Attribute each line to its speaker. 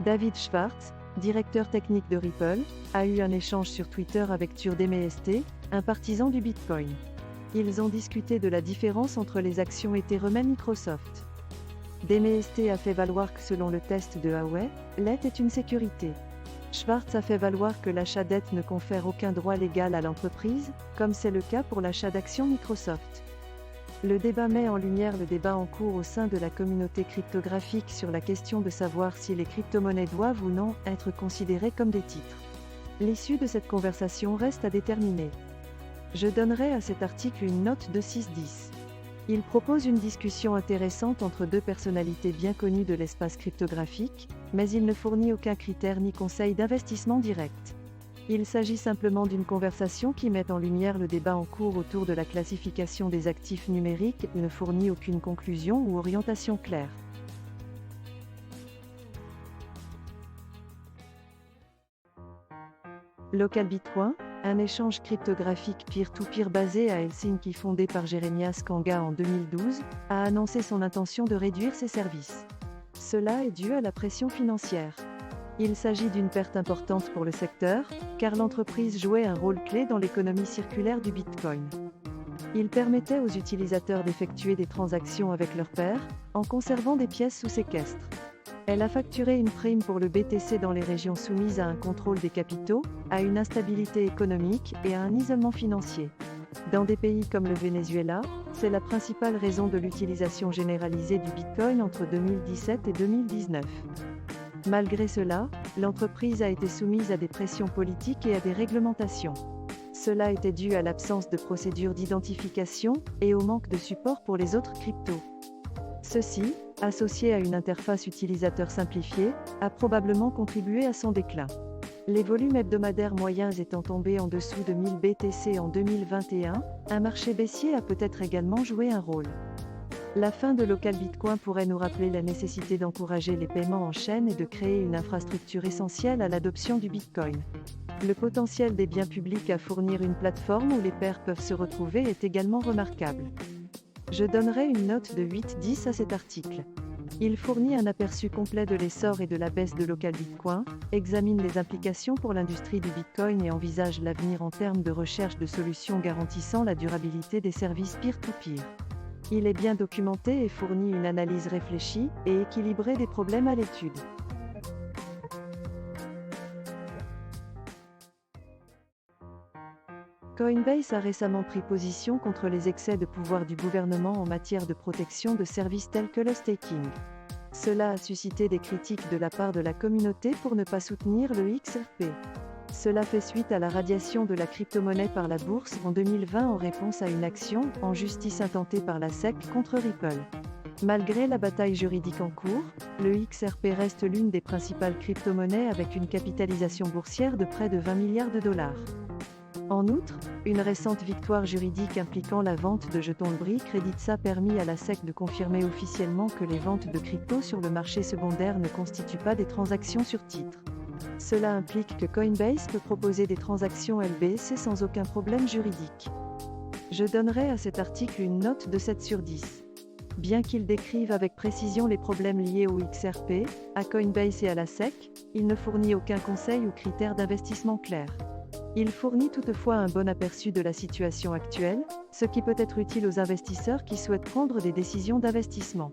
Speaker 1: David Schwartz, directeur technique de Ripple, a eu un échange sur Twitter avec Turdemest, un partisan du Bitcoin. Ils ont discuté de la différence entre les actions Ethereum et Microsoft. Demest a fait valoir que selon le test de Huawei, l'ETH est une sécurité. Schwartz a fait valoir que l'achat d'ETH ne confère aucun droit légal à l'entreprise, comme c'est le cas pour l'achat d'actions Microsoft. Le débat met en lumière le débat en cours au sein de la communauté cryptographique sur la question de savoir si les crypto-monnaies doivent ou non être considérées comme des titres. L'issue de cette conversation reste à déterminer. Je donnerai à cet article une note de 6/10. Il propose une discussion intéressante entre deux personnalités bien connues de l'espace cryptographique, mais il ne fournit aucun critère ni conseil d'investissement direct. Il s'agit simplement d'une conversation qui met en lumière le débat en cours autour de la classification des actifs numériques et ne fournit aucune conclusion ou orientation claire. LocalBitcoin, un échange cryptographique peer-to-peer basé à Helsinki fondé par Jeremias Kanga en 2012, a annoncé son intention de réduire ses services. Cela est dû à la pression financière. Il s'agit d'une perte importante pour le secteur, car l'entreprise jouait un rôle clé dans l'économie circulaire du Bitcoin. Il permettait aux utilisateurs d'effectuer des transactions avec leurs pairs, en conservant des pièces sous séquestre. Elle a facturé une prime pour le BTC dans les régions soumises à un contrôle des capitaux, à une instabilité économique et à un isolement financier. Dans des pays comme le Venezuela, c'est la principale raison de l'utilisation généralisée du Bitcoin entre 2017 et 2019. Malgré cela, l'entreprise a été soumise à des pressions politiques et à des réglementations. Cela était dû à l'absence de procédures d'identification et au manque de support pour les autres cryptos. Ceci, associé à une interface utilisateur simplifiée, a probablement contribué à son déclin. Les volumes hebdomadaires moyens étant tombés en dessous de 1000 BTC en 2021, un marché baissier a peut-être également joué un rôle. La fin de LocalBitcoin pourrait nous rappeler la nécessité d'encourager les paiements en chaîne et de créer une infrastructure essentielle à l'adoption du Bitcoin. Le potentiel des biens publics à fournir une plateforme où les pairs peuvent se retrouver est également remarquable. Je donnerai une note de 8/10 à cet article. Il fournit un aperçu complet de l'essor et de la baisse de LocalBitcoin, examine les implications pour l'industrie du Bitcoin et envisage l'avenir en termes de recherche de solutions garantissant la durabilité des services peer-to-peer. Il est bien documenté et fournit une analyse réfléchie et équilibrée des problèmes à l'étude. Coinbase a récemment pris position contre les excès de pouvoir du gouvernement en matière de protection de services tels que le staking. Cela a suscité des critiques de la part de la communauté pour ne pas soutenir le XRP. Cela fait suite à la radiation de la crypto-monnaie par la bourse en 2020 en réponse à une action en justice intentée par la SEC contre Ripple. Malgré la bataille juridique en cours, le XRP reste l'une des principales crypto-monnaies avec une capitalisation boursière de près de 20 milliards de dollars. En outre, une récente victoire juridique impliquant la vente de jetons Credits a permis à la SEC de confirmer officiellement que les ventes de crypto sur le marché secondaire ne constituent pas des transactions sur titre. Cela implique que Coinbase peut proposer des transactions LBC sans aucun problème juridique. Je donnerai à cet article une note de 7/10. Bien qu'il décrive avec précision les problèmes liés au XRP, à Coinbase et à la SEC, il ne fournit aucun conseil ou critère d'investissement clair. Il fournit toutefois un bon aperçu de la situation actuelle, ce qui peut être utile aux investisseurs qui souhaitent prendre des décisions d'investissement.